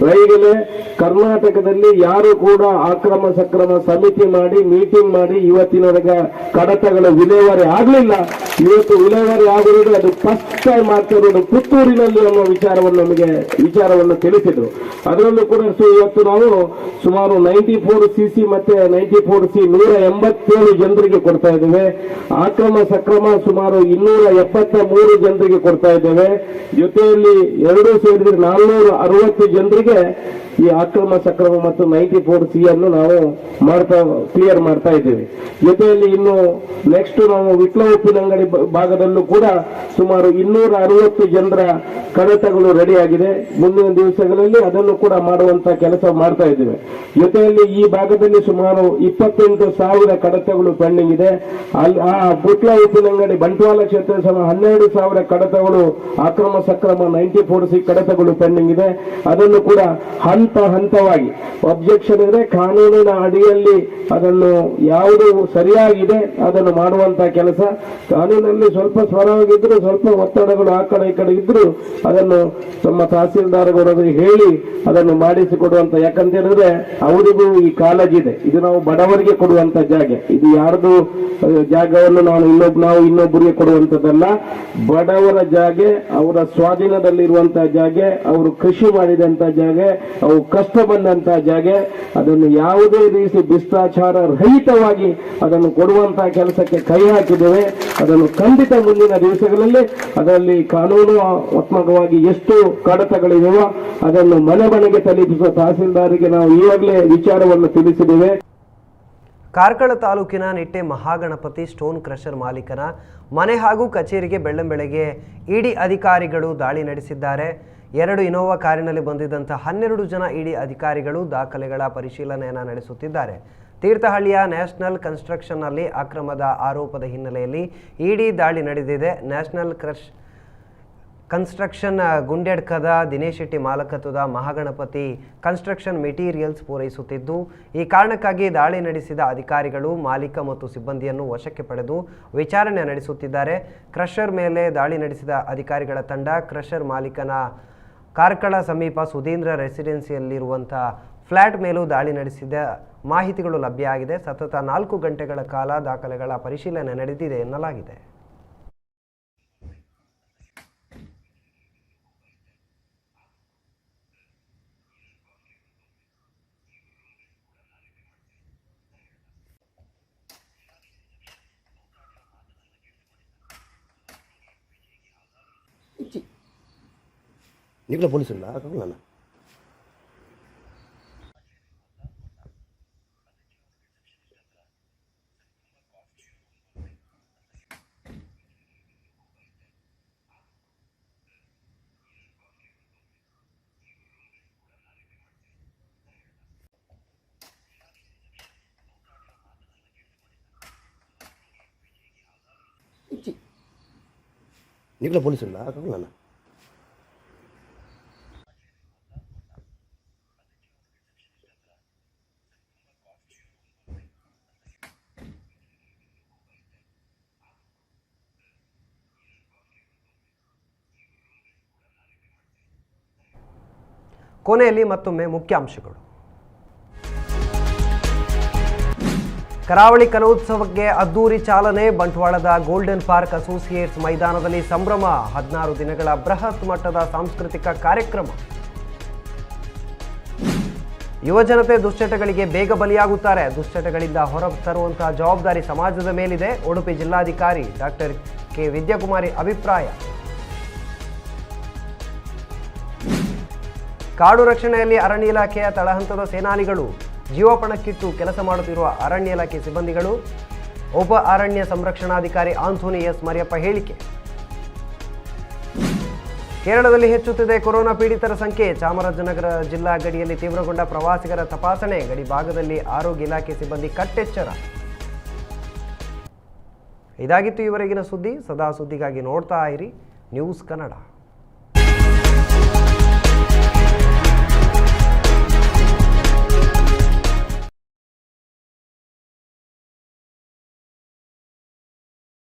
ರೈಲ್ವೆ ಕರ್ನಾಟಕದಲ್ಲಿ ಯಾರು ಕೂಡ ಅಕ್ರಮ ಸಕ್ರಮ ಸಮಿತಿ ಮಾಡಿ ಮೀಟಿಂಗ್ ಮಾಡಿ ಇವತ್ತಿನವರೆಗೆ ಕಡತಗಳ ವಿಲೇವಾರಿ ಆಗಲಿಲ್ಲ. ಇವತ್ತು ವಿಲೇವಾರಿ ಆಗಿರೋದು ಅದು ಫಸ್ಟ್ ಟೈಮ್ ಆಗ್ತಿರೋದು ಪುತ್ತೂರಿನಲ್ಲಿ ಅನ್ನೋ ವಿಚಾರವನ್ನು ತಿಳಿಸಿದ್ರು. ಅದರಲ್ಲೂ ಕೂಡ ಇವತ್ತು ನಾವು ಸುಮಾರು 94cc ಮತ್ತೆ 94C 187 ಜನರಿಗೆ ಕೊಡ್ತಾ ಇದ್ದೇವೆ. ಅಕ್ರಮ ಸಕ್ರಮ ಸುಮಾರು 273 ಜನರಿಗೆ ಕೊಡ್ತಾ ಇದ್ದೇವೆ. ಜೊತೆಯಲ್ಲಿ ಎರಡೂ ಸೇರಿದ್ರೆ 460 ಜನರಿಗೆ ಈ ಅಕ್ರಮ ಸಕ್ರಮ ಮತ್ತು 94C ಅನ್ನು ನಾವು ಕ್ಲಿಯರ್ ಮಾಡ್ತಾ ಇದ್ದೇವೆ. ಜೊತೆಯಲ್ಲಿ ಇನ್ನು ನೆಕ್ಸ್ಟ್ ನಾವು ವಿಟ್ಲ ಉಪ್ಪಿನಂಗಡಿ ಭಾಗದಲ್ಲೂ ಕೂಡ ಸುಮಾರು 260 ಜನರ ಕಡತಗಳು ರೆಡಿ ಆಗಿದೆ. ಮುಂದಿನ ದಿವಸಗಳಲ್ಲಿ ಅದನ್ನು ಕೂಡ ಮಾಡುವಂತ ಕೆಲಸ ಮಾಡ್ತಾ ಇದ್ದೇವೆ. ಜೊತೆಯಲ್ಲಿ ಈ ಭಾಗದಲ್ಲಿ ಸುಮಾರು 28,000 ಕಡತಗಳು ಪೆಂಡಿಂಗ್ ಇದೆ. ಆ ವಿಟ್ಲ ಉಪ್ಪಿನಂಗಡಿ ಬಂಟ್ವಾಳ ಕ್ಷೇತ್ರ 12,000 ಕಡತಗಳು ಅಕ್ರಮ ಸಕ್ರಮ 94C ಕಡತಗಳು ಪೆಂಡಿಂಗ್ ಇದೆ. ಅದನ್ನು ಕೂಡ ಹಂತವಾಗಿ ಅಬ್ಜೆಕ್ಷನ್ ಇದ್ರೆ ಕಾನೂನಿನ ಅಡಿಯಲ್ಲಿ ಅದನ್ನು ಯಾವುದು ಸರಿಯಾಗಿದೆ ಅದನ್ನು ಮಾಡುವಂತ ಕೆಲಸ. ಕಾನೂನಲ್ಲಿ ಸ್ವಲ್ಪ ಸ್ವರವಾಗಿದ್ರು, ಸ್ವಲ್ಪ ಒತ್ತಡಗಳು ಆ ಕಡೆ ಈ ಕಡೆ ಇದ್ರು ಅದನ್ನು ನಮ್ಮ ತಹಸೀಲ್ದಾರ್ಗಳಿಗೆ ಹೇಳಿ ಅದನ್ನು ಮಾಡಿಸಿಕೊಡುವಂತ. ಯಾಕಂತ ಹೇಳಿದ್ರೆ ಅವರಿಗೂ ಈ ಕಾಲೇಜ್ ಇದೆ, ಇದು ನಾವು ಬಡವರಿಗೆ ಕೊಡುವಂತ ಜಾಗ, ಇದು ಯಾರ್ದು ಜಾಗವನ್ನು ನಾವು ಇನ್ನೊಬ್ಬರಿಗೆ ಕೊಡುವಂತದ್ದಲ್ಲ. ಬಡವರ ಜಾಗ, ಅವರ ಸ್ವಾಧೀನದಲ್ಲಿರುವಂತಹ ಜಾಗ, ಅವರು ಕೃಷಿ ಮಾಡಿದಂತ ಜಾಗ, ಅವು ಕಷ್ಟ ಬಂದಂತ ಜಾಗ, ಅದನ್ನು ಯಾವುದೇ ರೀತಿ ಭ್ರಷ್ಟಾಚಾರ ರಹಿತವಾಗಿ ಅದನ್ನು ಕೊಡುವಂತಹ ಕೆಲಸಕ್ಕೆ ಕೈ ಹಾಕಿದ್ದೇವೆ. ಅದನ್ನು ಖಂಡಿತ ಮುಂದಿನ ದಿವಸಗಳಲ್ಲಿ ಅದರಲ್ಲಿ ಕಾನೂನಾತ್ಮಕವಾಗಿ ಎಷ್ಟು ಕಡತಗಳಿವೆಯೋ ಅದನ್ನು ಮನೆಗೆ ತಲುಪಿಸುವ ತಹಸೀಲ್ದಾರಿಗೆ ನಾವು ಈಗಾಗಲೇ ವಿಚಾರವನ್ನು ತಿಳಿಸಿದ್ದೇವೆ. ಕಾರ್ಕಳ ತಾಲೂಕಿನ ನಿಟ್ಟೆ ಮಹಾಗಣಪತಿ ಸ್ಟೋನ್ ಕ್ರಷರ್ ಮಾಲೀಕನ ಮನೆ ಹಾಗೂ ಕಚೇರಿಗೆ ಬೆಳ್ಳಂಬೆಳಗ್ಗೆ ಇಡಿ ಅಧಿಕಾರಿಗಳು ದಾಳಿ ನಡೆಸಿದ್ದಾರೆ. 2 ಇನೋವಾ ಕಾರಿನಲ್ಲಿ ಬಂದಿದ್ದಂಥ 12 ಜನ ಇಡಿ ಅಧಿಕಾರಿಗಳು ದಾಖಲೆಗಳ ಪರಿಶೀಲನೆಯನ್ನು ನಡೆಸುತ್ತಿದ್ದಾರೆ. ತೀರ್ಥಹಳ್ಳಿಯ ನ್ಯಾಷನಲ್ ಕನ್ಸ್ಟ್ರಕ್ಷನ್ನಲ್ಲಿ ಅಕ್ರಮದ ಆರೋಪದ ಹಿನ್ನೆಲೆಯಲ್ಲಿ ಇಡಿ ದಾಳಿ ನಡೆದಿದೆ. ನ್ಯಾಷನಲ್ ಕನ್ಸ್ಟ್ರಕ್ಷನ್ ಗುಂಡ್ಯಡ್ಕದ ದಿನೇಶ್ ಶೆಟ್ಟಿ ಮಾಲಕತ್ವದ ಮಹಾಗಣಪತಿ ಕನ್ಸ್ಟ್ರಕ್ಷನ್ ಮೆಟೀರಿಯಲ್ಸ್ ಪೂರೈಸುತ್ತಿದ್ದು, ಈ ಕಾರಣಕ್ಕಾಗಿ ದಾಳಿ ನಡೆಸಿದ ಅಧಿಕಾರಿಗಳು ಮಾಲೀಕ ಮತ್ತು ಸಿಬ್ಬಂದಿಯನ್ನು ವಶಕ್ಕೆ ಪಡೆದು ವಿಚಾರಣೆ ನಡೆಸುತ್ತಿದ್ದಾರೆ. ಕ್ರಷರ್ ಮೇಲೆ ದಾಳಿ ನಡೆಸಿದ ಅಧಿಕಾರಿಗಳ ತಂಡ ಕ್ರಷರ್ ಮಾಲೀಕನ ಕಾರ್ಕಳ ಸಮೀಪ ಸುಧೀಂದ್ರ ರೆಸಿಡೆನ್ಸಿಯಲ್ಲಿರುವಂಥ ಫ್ಲ್ಯಾಟ್ ಮೇಲೂ ದಾಳಿ ನಡೆಸಿದ ಮಾಹಿತಿಗಳು ಲಭ್ಯ ಆಗಿದೆ. ಸತತ 4 ಗಂಟೆಗಳ ಕಾಲ ದಾಖಲೆಗಳ ಪರಿಶೀಲನೆ ನಡೆದಿದೆ ಎನ್ನಲಾಗಿದೆ. ನೀವೇ ಪೊಲೀಸಲ್ಲ ನಾನು ನೀವೇ ಪೊಲೀಸಲ್ಲ ನಾನು ಕೊನೆಯಲ್ಲಿ ಮತ್ತೊಮ್ಮೆ ಮುಖ್ಯಾಂಶಗಳು. ಕರಾವಳಿ ಕಲೋತ್ಸವಕ್ಕೆ ಅದ್ದೂರಿ ಚಾಲನೆ. ಬಂಟ್ವಾಳದ ಗೋಲ್ಡನ್ ಪಾರ್ಕ್ ಅಸೋಸಿಯೇಟ್ಸ್ ಮೈದಾನದಲ್ಲಿ ಸಂಭ್ರಮ. 16 ದಿನಗಳ ಬೃಹತ್ ಮಟ್ಟದ ಸಾಂಸ್ಕೃತಿಕ ಕಾರ್ಯಕ್ರಮ. ಯುವಜನತೆ ದುಶ್ಚಟಗಳಿಗೆ ಬೇಗ ಬಲಿಯಾಗುತ್ತಾರೆ. ದುಶ್ಚಟಗಳಿಂದ ಹೊರ ತರುವಂತಹ ಜವಾಬ್ದಾರಿ ಸಮಾಜದ ಮೇಲಿದೆ. ಉಡುಪಿ ಜಿಲ್ಲಾಧಿಕಾರಿ ಡಾಕ್ಟರ್ ಕೆ ವಿದ್ಯಾಕುಮಾರಿ ಅಭಿಪ್ರಾಯ. ಕಾಡು ರಕ್ಷಣೆಯಲ್ಲಿ ಅರಣ್ಯ ಇಲಾಖೆಯ ತಳಹಂತದ ಸೇನಾನಿಗಳು. ಜೀವಪಣಕ್ಕಿಟ್ಟು ಕೆಲಸ ಮಾಡುತ್ತಿರುವ ಅರಣ್ಯ ಇಲಾಖೆ ಸಿಬ್ಬಂದಿಗಳು. ಉಪ ಅರಣ್ಯ ಸಂರಕ್ಷಣಾಧಿಕಾರಿ ಆಂಥೋನಿ ಎಸ್ ಮರಿಯಪ್ಪ ಹೇಳಿಕೆ. ಕೇರಳದಲ್ಲಿ ಹೆಚ್ಚುತ್ತಿದೆ ಕೊರೋನಾ ಪೀಡಿತರ ಸಂಖ್ಯೆ. ಚಾಮರಾಜನಗರ ಜಿಲ್ಲಾ ಗಡಿಯಲ್ಲಿ ತೀವ್ರಗೊಂಡ ಪ್ರವಾಸಿಗರ ತಪಾಸಣೆ. ಗಡಿ ಭಾಗದಲ್ಲಿ ಆರೋಗ್ಯ ಇಲಾಖೆ ಸಿಬ್ಬಂದಿ ಕಟ್ಟೆಚ್ಚರ. ಇದಾಗಿತ್ತು ಈವರೆಗಿನ ಸುದ್ದಿ. ಸದಾ ಸುದ್ದಿಗಾಗಿ ನೋಡ್ತಾ ಇರಿ ನ್ಯೂಸ್ ಕನ್ನಡ.